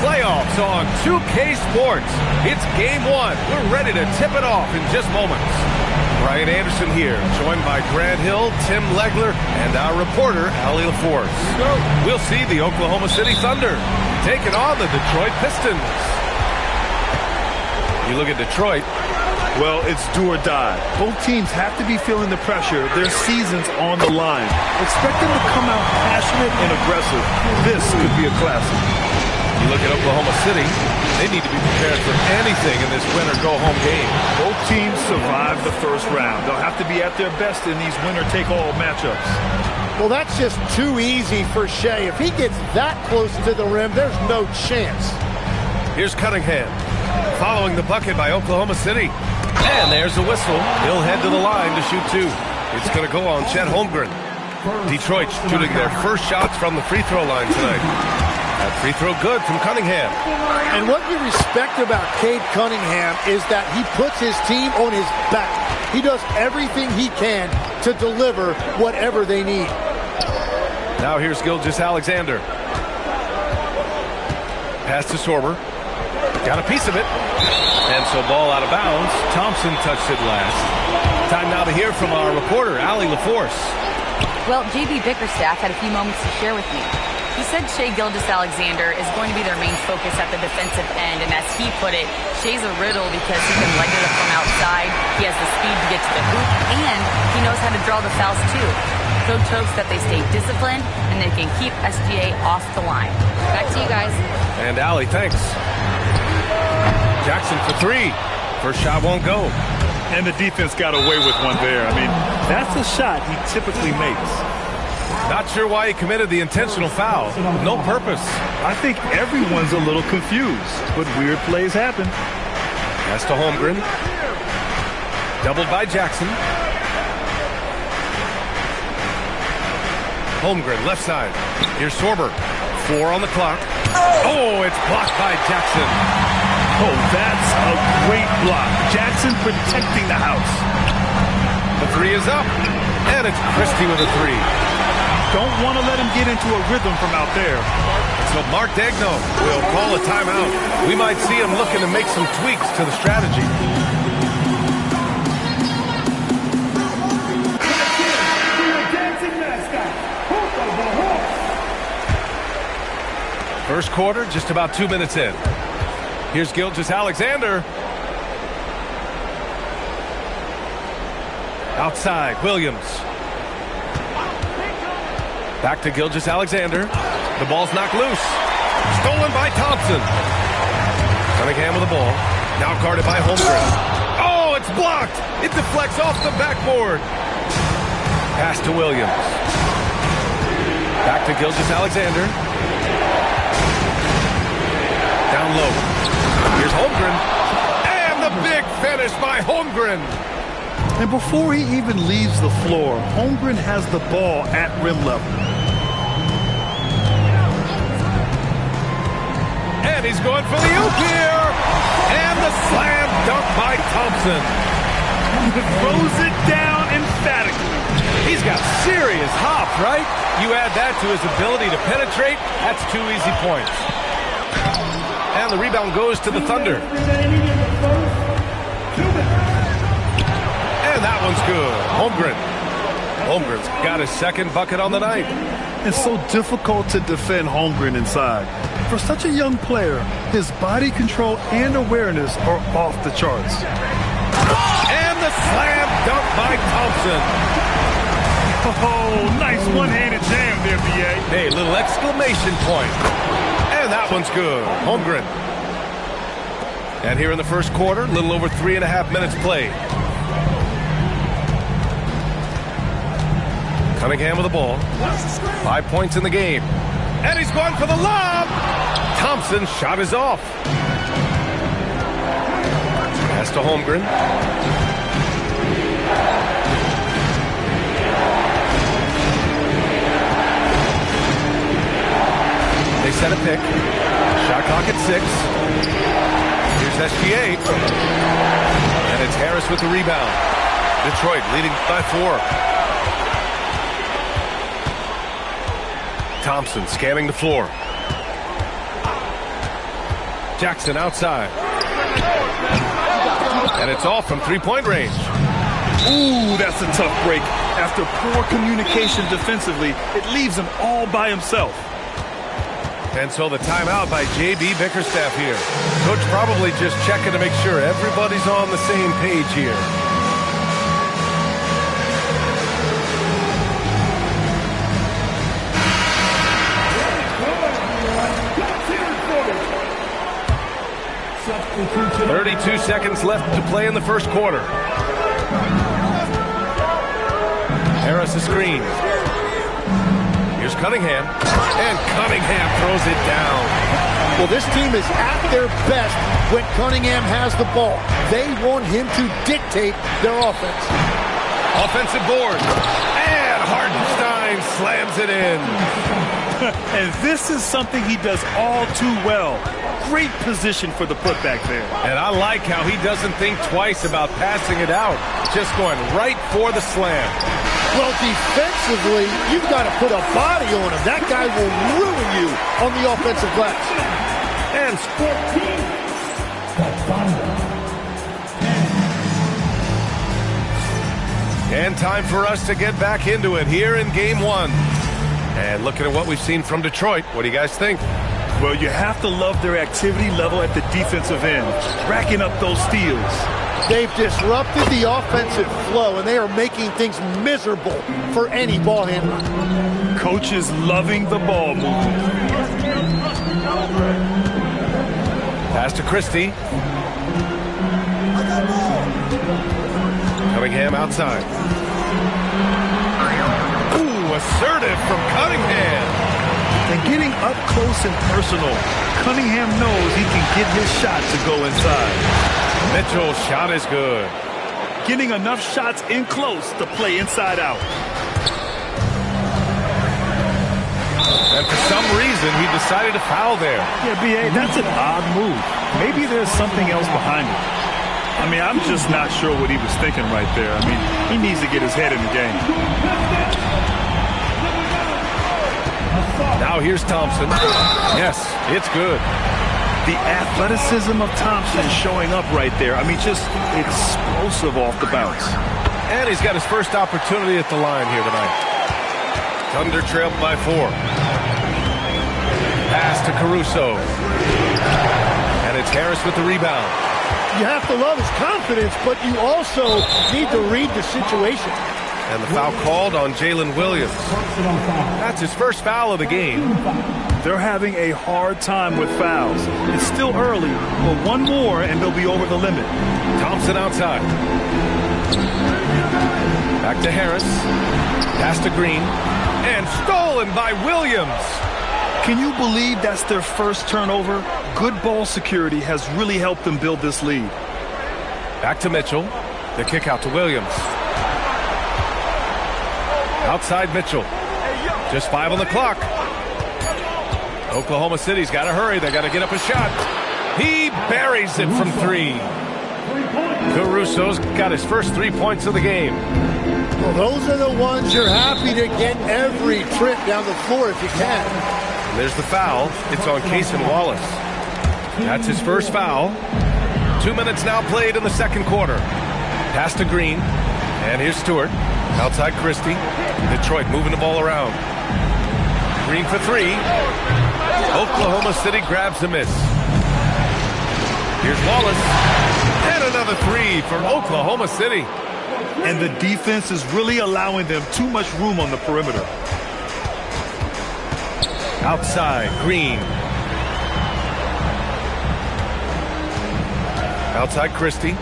playoffs on 2K Sports. It's game one. We're ready to tip it off in just moments. Brian Anderson here, joined by Grant Hill, Tim Legler, and our reporter, Allie LaForce. We'll see the Oklahoma City Thunder taking on the Detroit Pistons. You look at Detroit. Well, it's do or die. Both teams have to be feeling the pressure. Their season's on the line. Expect them to come out passionate and aggressive. This could be a classic. You look at Oklahoma City, they need to be prepared for anything in this win-or-go-home game. Both teams survived the first round. They'll have to be at their best in these winner-take-all matchups. Well, that's just too easy for Shea. If he gets that close to the rim, there's no chance. Here's Cunningham, following the bucket by Oklahoma City. And there's a whistle. He'll head to the line to shoot two. It's going to go on Chet Holmgren. Detroit shooting their first shots from the free throw line tonight. That free throw good from Cunningham. And what you respect about Cade Cunningham is that he puts his team on his back. He does everything he can to deliver whatever they need. Now here's Gilgeous-Alexander. Pass to Sorber. Got a piece of it. And so ball out of bounds. Thompson touched it last. Time now to hear from our reporter, Allie LaForce. Well, J.B. Bickerstaff had a few moments to share with me. He said Shai Gilgeous-Alexander is going to be their main focus at the defensive end, and as he put it, Shai's a riddle because he can leg it up from outside, he has the speed to get to the hoop, and he knows how to draw the fouls too. Coach hopes that they stay disciplined and they can keep SGA off the line. Back to you guys. And Allie, thanks. Jackson for three. First shot won't go. And the defense got away with one there. I mean, that's a shot he typically makes. Not sure why he committed the intentional foul. No purpose. I think everyone's a little confused, but weird plays happen. Pass to Holmgren. Doubled by Jackson. Holmgren, left side. Here's Sorber. 4 on the clock. Oh, it's blocked by Jackson. Oh, that's a great block. Jackson protecting the house. The three is up. And it's Christie with a three. Don't want to let him get into a rhythm from out there. So Mark Daigneault will call a timeout. We might see him looking to make some tweaks to the strategy. First quarter, just about 2 minutes in. Here's Gilgeous-Alexander. Outside, Williams. Back to Gilgeous-Alexander. The ball's knocked loose. Stolen by Thompson. Cunningham with the ball. Now guarded by Holmgren. Oh, it's blocked. It deflects off the backboard. Pass to Williams. Back to Gilgeous-Alexander. Down low. Here's Holmgren. And the big finish by Holmgren. And before he even leaves the floor, Holmgren has the ball at rim level. And he's going for the oop here. And the slam dunk by Thompson. Throws it down emphatically. He's got serious hop, right? You add that to his ability to penetrate, that's 2 easy points. And the rebound goes to the Thunder. And that one's good. Holmgren. Holmgren's got his second bucket on the night. It's so difficult to defend Holmgren inside. For such a young player, his body control and awareness are off the charts. And the slam dunk by Thompson. Oh, nice one-handed jam there, B.A. Hey, little exclamation point. And that one's good. Holmgren. And here in the first quarter, a little over 3.5 minutes played. Cunningham with the ball. 5 points in the game. And he's going for the lob. Thompson's shot is off. Pass to Holmgren. They set a pick. Shot clock at 6. Here's SGA. And it's Harris with the rebound. Detroit leading by 4. Thompson scanning the floor. Jackson outside. And it's off from three-point range. Ooh, that's a tough break. After poor communication defensively, it leaves him all by himself. And so the timeout by J.B. Bickerstaff here. Coach probably just checking to make sure everybody's on the same page here. .32 seconds left to play in the first quarter. Harris a screen. Here's Cunningham. And Cunningham throws it down. Well, this team is at their best when Cunningham has the ball. They want him to dictate their offense. Offensive board. And Hartenstein slams it in. And this is something he does all too well. Great position for the putback there. And I like how he doesn't think twice about passing it out. Just going right for the slam. Well, defensively, you've got to put a body on him. That guy will ruin you on the offensive glass. And time for us to get back into it here in game one. And looking at what we've seen from Detroit, what do you guys think? Well, you have to love their activity level at the defensive end, racking up those steals. They've disrupted the offensive flow, and they are making things miserable for any ball handler. Coach is loving the ball movement. Pass to Christie. Cunningham outside. Ooh, assertive from Cunningham. And getting up close and personal, Cunningham knows he can get his shot to go inside. Mitchell's shot is good. Getting enough shots in close to play inside out. And for some reason, he decided to foul there. Yeah, B.A., that's an odd move. Maybe there's something else behind it. I mean, I'm just not sure what he was thinking right there. I mean, he needs to get his head in the game. Now here's Thompson. Yes, it's good. The athleticism of Thompson showing up right there. I mean, just explosive off the bounce. And he's got his first opportunity at the line here tonight. Thunder trailed by 4. Pass to Caruso. And it's Harris with the rebound. You have to love his confidence, but you also need to read the situation. And the foul called on Jalen Williams. That's his first foul of the game. They're having a hard time with fouls. It's still early, but one more and they'll be over the limit. Thompson outside. Back to Harris. Pass to Green. And stolen by Williams. Can you believe that's their first turnover? Good ball security has really helped them build this lead. Back to Mitchell. The kick out to Williams. Outside Mitchell. Just 5 on the clock. Oklahoma City's got to hurry. They got to get up a shot. He buries it from 3. Caruso's got his first 3 points of the game. Well, those are the ones you're happy to get every trip down the floor if you can. And there's the foul. It's on Cason Wallace. That's his first foul. 2 minutes now played in the second quarter. Pass to Green. And here's Stewart. Outside Christie. Detroit moving the ball around. Green for 3. Oklahoma City grabs the miss. Here's Wallace. And another 3 for Oklahoma City. And the defense is really allowing them too much room on the perimeter. Outside, Green. Outside Christie.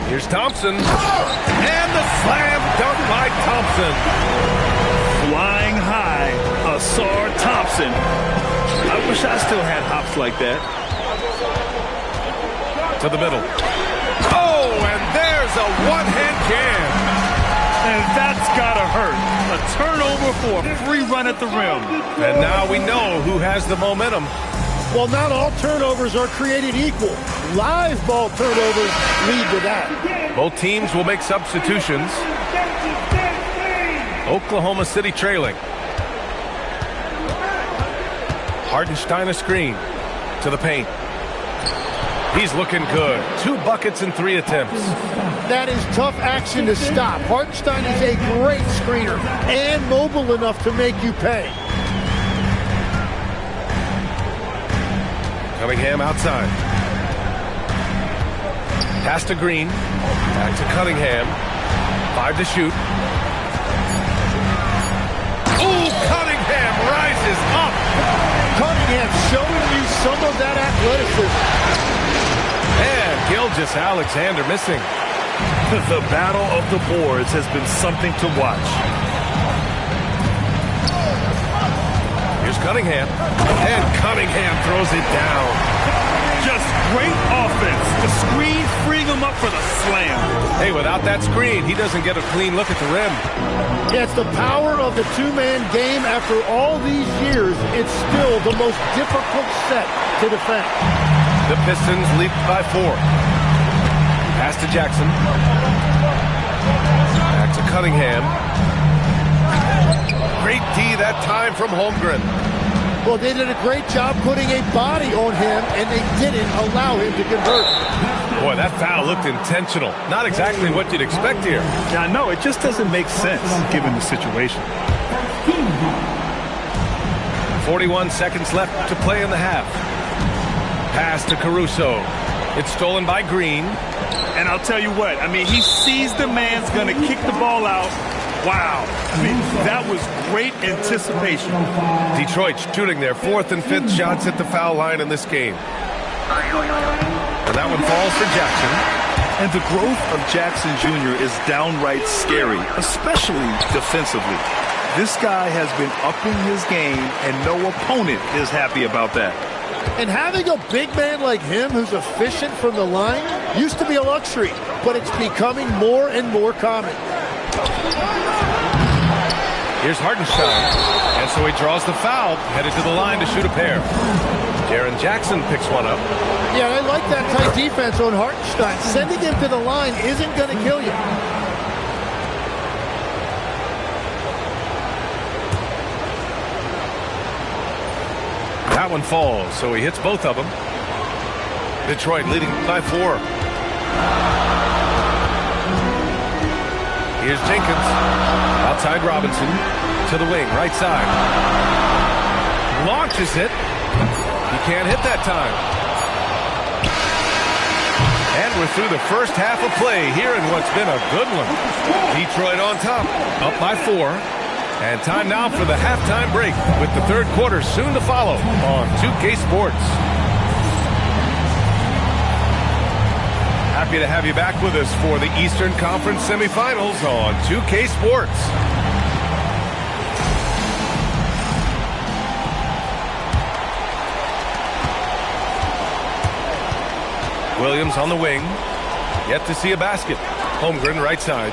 Here's Thompson. And the slam dunk by Thompson. Flying high, Ausar Thompson. I wish I still had hops like that. To the middle. Oh, and there's a one-hand jam. And that's gotta hurt. A turnover for a free run at the rim. And now we know who has the momentum. Well, not all turnovers are created equal. Live ball turnovers lead to that. Both teams will make substitutions. Oklahoma City trailing. Hartenstein a screen to the paint. He's looking good. 2 buckets in 3 attempts. That is tough action to stop. Hartenstein is a great screener and mobile enough to make you pay. Cunningham outside. Pass to Green. Back to Cunningham. 5 to shoot. Oh, Cunningham rises up. Cunningham showing you some of that athleticism. And Gilgeous-Alexander missing. The battle of the boards has been something to watch. Here's Cunningham. And Cunningham throws it down. Just great offense. The screen freeing him up for the slam. Hey, without that screen, he doesn't get a clean look at the rim. Yeah, it's the power of the two-man game. After all these years, it's still the most difficult set to defend. The Pistons lead by 4. Pass to Jackson. Back to Cunningham. Great D that time from Holmgren. Well, they did a great job putting a body on him, and they didn't allow him to convert. Boy, that foul looked intentional. Not exactly what you'd expect here. Yeah, no, it just doesn't make sense given the situation. 41 seconds left to play in the half. Pass to Caruso. It's stolen by Green. And I'll tell you what, I mean, he sees the man's going to kick the ball out. Wow. I mean, that was great anticipation. Detroit shooting their 4th and 5th shots at the foul line in this game. And that one falls for Jackson. And the growth of Jackson Jr. is downright scary, especially defensively. This guy has been upping his game, and no opponent is happy about that. And having a big man like him who's efficient from the line used to be a luxury, but it's becoming more and more common. Here's Hartenstein, and so he draws the foul, headed to the line to shoot a pair. Jaren Jackson picks one up. Yeah, I like that tight defense on Hartenstein. Sending him to the line isn't going to kill you. That one falls, so he hits both of them. Detroit leading by 4. Here's Jenkins. Outside Robinson. To the wing, right side. Launches it. He can't hit that time. And we're through the first half of play here in what's been a good one. Detroit on top, up by 4. And time now for the halftime break with the third quarter soon to follow on 2K Sports. Happy to have you back with us for the Eastern Conference semifinals on 2K Sports. Williams on the wing. Yet to see a basket. Holmgren right side.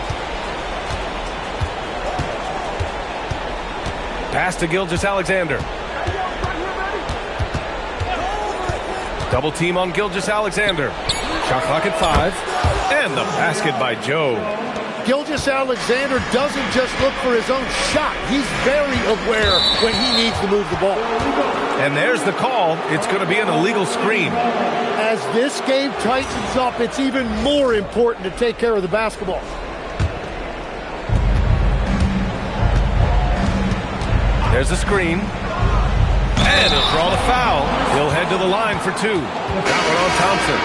Pass to Gilgeous-Alexander. Double team on Gilgeous-Alexander. Shot clock at 5. And the basket by Joe. Gilgeous-Alexander doesn't just look for his own shot. He's very aware when he needs to move the ball. And there's the call. It's going to be an illegal screen. As this game tightens up, it's even more important to take care of the basketball. There's a screen. And he'll draw the foul. He'll head to the line for 2. Got one on Thompson.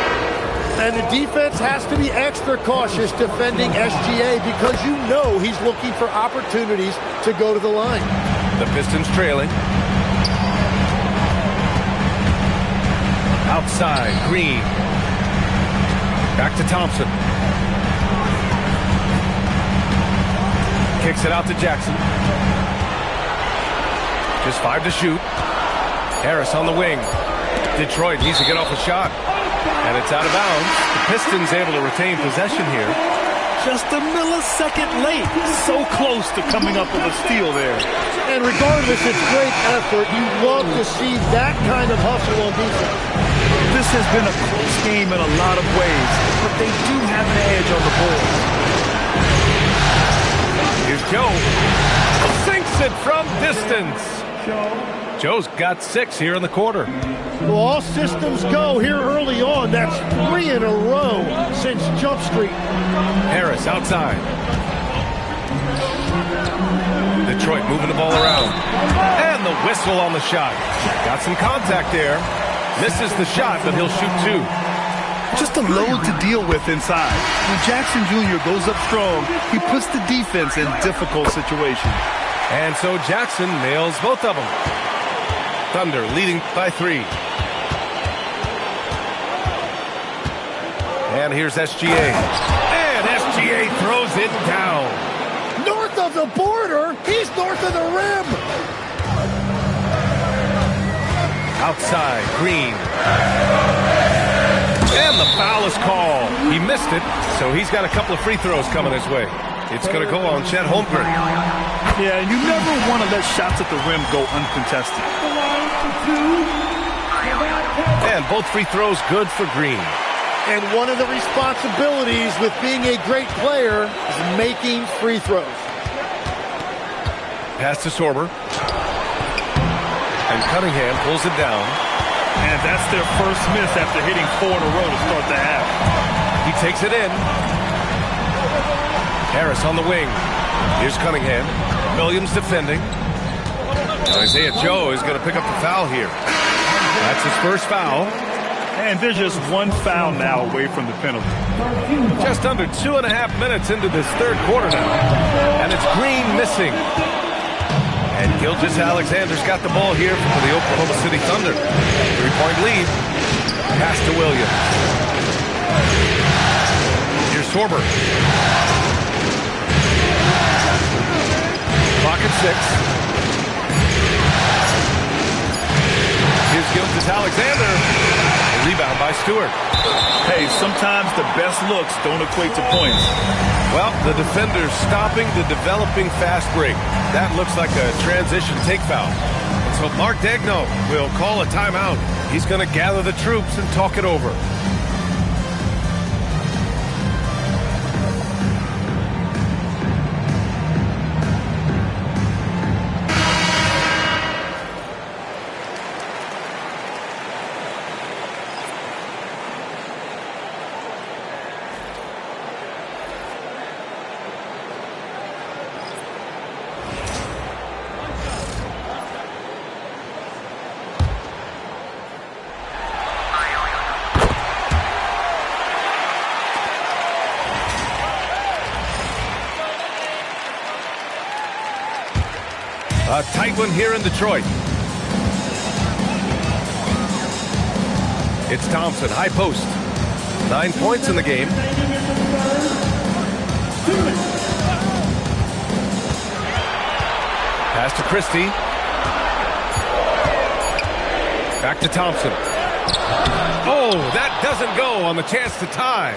And the defense has to be extra cautious defending SGA because you know he's looking for opportunities to go to the line. The Pistons trailing. Outside, Green. Back to Thompson. Kicks it out to Jackson. Just 5 to shoot. Harris on the wing. Detroit needs to get off a shot. And it's out of bounds. The Pistons able to retain possession here. Just a millisecond late. So close to coming up with a steal there. And regardless, it's great effort. You love to see that kind of hustle on defense. This has been a close game in a lot of ways, but they do have an edge on the board. Here's Joe. Sinks it from distance. Joe's got 6 here in the quarter. Well, all systems go here early on. That's 3 in a row since Jump Street. Harris outside. Detroit moving the ball around. And the whistle on the shot. Got some contact there. Misses the shot, but he'll shoot 2. Just a load to deal with inside. When Jackson Jr. goes up strong, he puts the defense in difficult situations. And so Jackson nails both of them. Thunder leading by 3. And here's SGA. And SGA throws it down. North of the border, he's north of the rim. Outside, Green. And the foul is called. He missed it, so he's got a couple of free throws coming his way. It's going to go on Chet Holmgren. Yeah, you never want to let shots at the rim go uncontested. And both free throws good for Green. And one of the responsibilities with being a great player is making free throws. Pass to Sorber. And Cunningham pulls it down. And that's their first miss after hitting 4 in a row to start the half. He takes it in. Harris on the wing. Here's Cunningham. Williams defending. Isaiah Joe is going to pick up the foul here. That's his first foul. And there's just one foul now away from the penalty. Just under 2.5 minutes into this third quarter now. And it's Green missing. And Gilgeous-Alexander's got the ball here for the Oklahoma City Thunder. 3-point lead. Pass to Williams. Here's Sorber. Clock at 6. Here's Gilgeous-Alexander. Rebound by Stewart. Hey, sometimes the best looks don't equate to points. Well, the defender's stopping the developing fast break. That looks like a transition take foul. And so Mark Daigneault will call a timeout. He's going to gather the troops and talk it over. A tight one here in Detroit. It's Thompson, high post. 9 points in the game. Pass to Christie. Back to Thompson. Oh, that doesn't go on the chance to tie.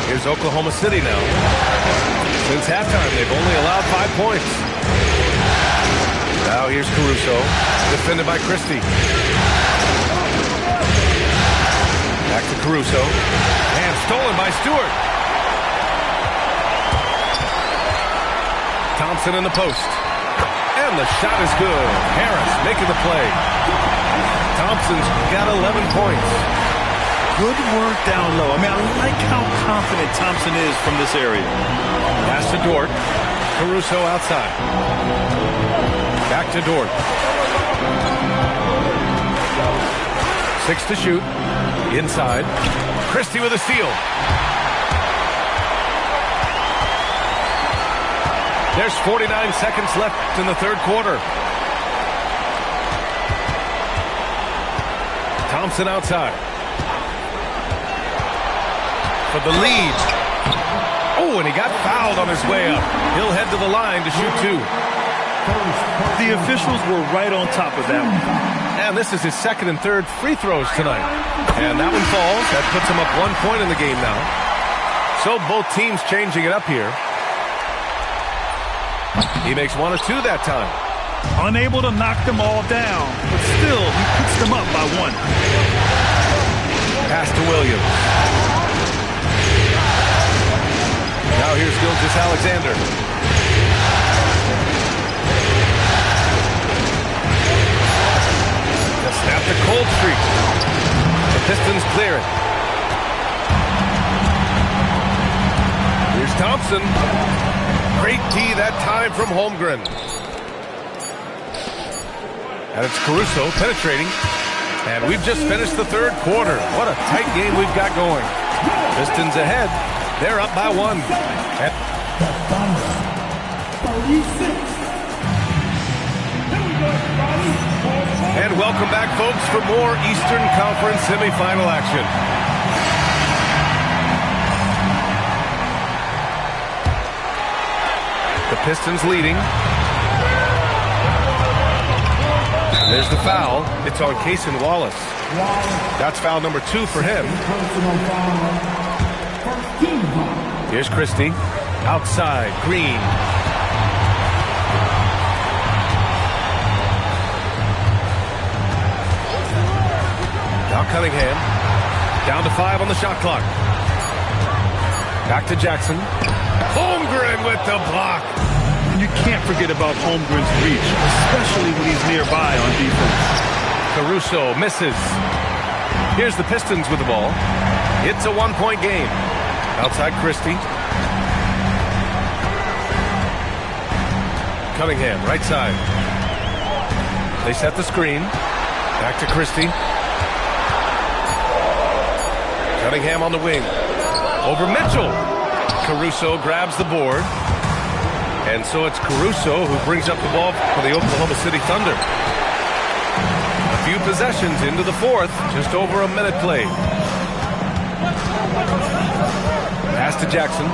Here's Oklahoma City now. Since halftime, they've only allowed 5 points. Now here's Caruso, defended by Christie. Back to Caruso, and stolen by Stewart. Thompson in the post, and the shot is good. Harris making the play. Thompson's got 11 points. Good work down low. I mean, I like how confident Thompson is from this area. Pass to Dort. Caruso outside. Back to Dort. 6 to shoot. Inside. Christie with a steal. There's 49 seconds left in the third quarter. Thompson outside. For the lead. Oh, and he got fouled on his way up. He'll head to the line to shoot 2. The officials were right on top of that one. And this is his second and third free throws tonight. And that one falls. That puts him up 1 point in the game now. So both teams changing it up here. He makes 1 or 2 that time. Unable to knock them all down, but still, he puts them up by 1. Pass to Williams. Now here's Gilgeous-Alexander. Jackson. Great D that time from Holmgren. And it's Caruso penetrating. And we've just finished the third quarter. What a tight game we've got going. Pistons ahead. They're up by 1. And welcome back, folks, for more Eastern Conference semifinal action. The Pistons leading. There's the foul. It's on Cason Wallace. That's foul number 2 for him. Here's Christie. Outside, Green. Now Cunningham. Down to 5 on the shot clock. Back to Jackson. Holmgren with the block. And you can't forget about Holmgren's reach, especially when he's nearby on defense. Caruso misses. Here's the Pistons with the ball. It's a 1-point game. Outside Christie. Cunningham, right side. They set the screen. Back to Christie. Cunningham on the wing. Over Mitchell. Caruso grabs the board. And so it's Caruso who brings up the ball for the Oklahoma City Thunder. A few possessions into the fourth. Just over a minute played. Pass to Jackson.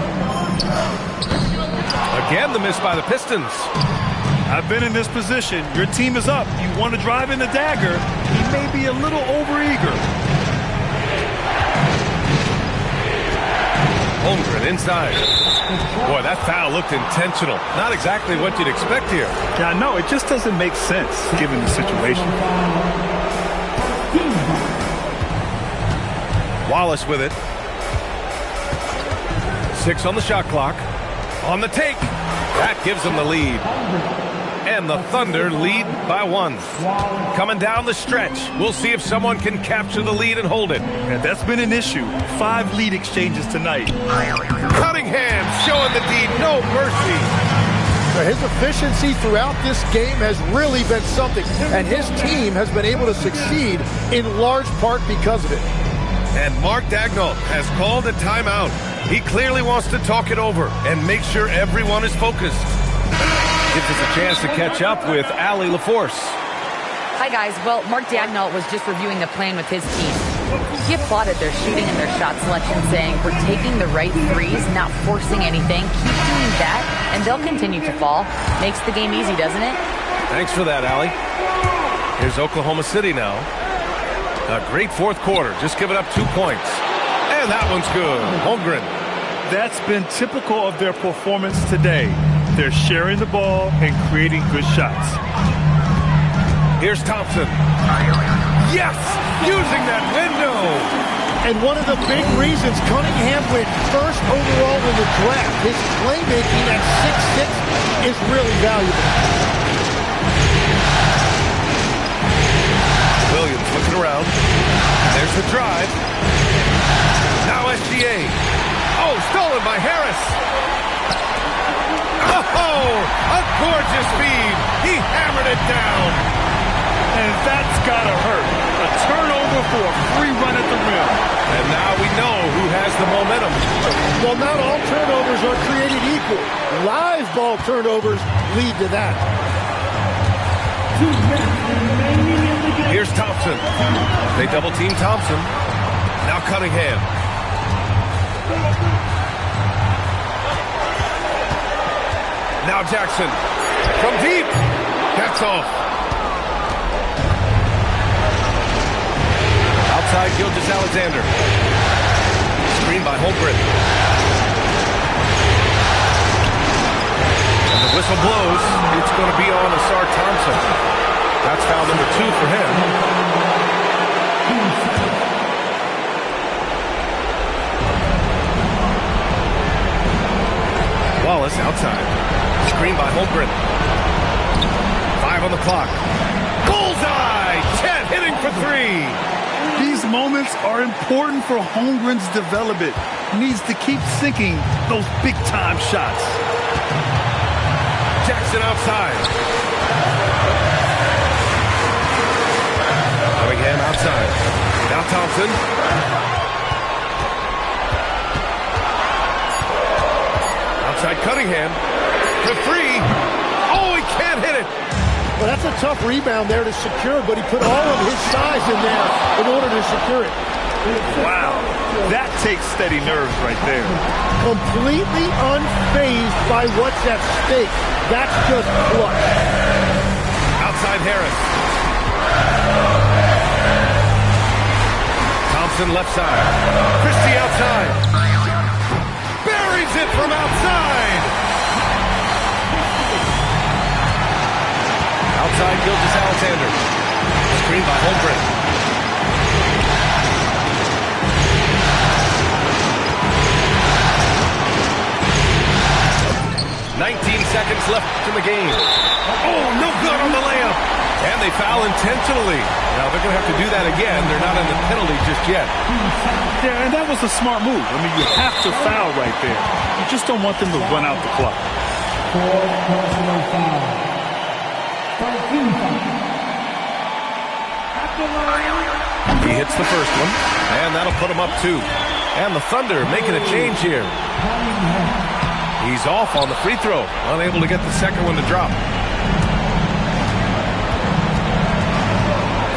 Again, the miss by the Pistons. I've been in this position. Your team is up. You want to drive in the dagger. He may be a little overeager. Holmgren inside. Boy, that foul looked intentional. Not exactly what you'd expect here. Yeah, no, it just doesn't make sense given the situation. Wallace with it. 6 on the shot clock. On the take. That gives them the lead. And the Thunder lead by 1. Coming down the stretch. We'll see if someone can capture the lead and hold it. And that's been an issue. 5 lead exchanges tonight. Cunningham showing the D. No mercy. His efficiency throughout this game has really been something. And his team has been able to succeed in large part because of it. And Mark Daigneault has called a timeout. He clearly wants to talk it over and make sure everyone is focused. Gives us a chance to catch up with Allie LaForce. Hi, guys. Well, Mark Daigneault was just reviewing the plan with his team. He applauded their shooting and their shot selection, saying, we're taking the right threes, not forcing anything. Keep doing that, and they'll continue to fall. Makes the game easy, doesn't it? Thanks for that, Allie. Here's Oklahoma City now. A great fourth quarter. Just give it up 2 points. And that one's good. Holmgren. That's been typical of their performance today. They're sharing the ball and creating good shots. Here's Thompson. Yes! Using that window! And one of the big reasons Cunningham went first overall in the draft, his playmaking at 6'6" is really valuable. Williams looking around. There's the drive. Now SGA. Oh, stolen by Harris. Oh, a gorgeous feed. He hammered it down. And that's gotta hurt. A turnover for a free run at the rim. And now we know who has the momentum. Well, not all turnovers are created equal. Live ball turnovers lead to that. Here's Thompson. They double team Thompson. Now Cunningham. Now Jackson. From deep. That's off. Outside Gilgeous-Alexander. Screen by Holmgren. And the whistle blows. It's going to be on Ausar Thompson. That's foul number 2 for him. Wallace outside. Screen by Holmgren. 5 on the clock. Bullseye! Chet hitting for 3. These moments are important for Holmgren's development. He needs to keep sinking those big-time shots. Jackson outside. Cunningham outside. Now Thompson. Outside Cunningham. The three. Oh, he can't hit it. Well, that's a tough rebound there to secure, but he put all of his size in there in order to secure it. Wow, that takes steady nerves right there. Completely unfazed by what's at stake. That's just clutch. Outside Harris. Thompson left side. Christie outside. Buries it from outside. Outside Gilgeous-Alexander. Screen by Holmgren. Seconds left in the game. Oh, no good on the layup. And they foul intentionally. Now, they're going to have to do that again. They're not in the penalty just yet. Yeah, and that was a smart move. I mean, you have to foul right there. You just don't want them to run out the clock. He hits the first one, and that'll put him up 2. And the Thunder making a change here. He's off on the free throw, unable to get the second one to drop.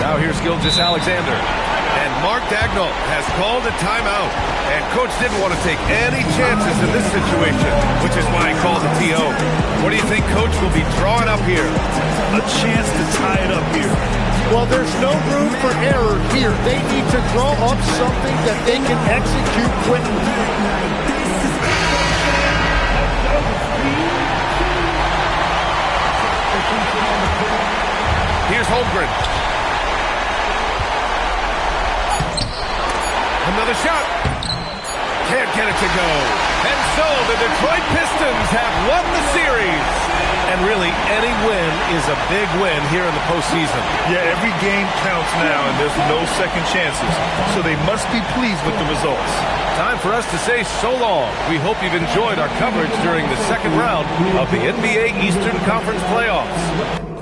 Now here's Gilgeous-Alexander. And Mark Daigneault has called a timeout. And Coach didn't want to take any chances in this situation, which is why he called the TO. What do you think Coach will be drawing up here? A chance to tie it up here. Well, there's no room for error here. They need to draw up something that they can execute quickly. Here's Holmgren. Another shot. Can't get it to go. And so the Detroit Pistons have won the series. And really, any win is a big win here in the postseason. Yeah, every game counts now, and there's no second chances. So they must be pleased with the results. Time for us to say so long. We hope you've enjoyed our coverage during the second round of the NBA Eastern Conference Playoffs.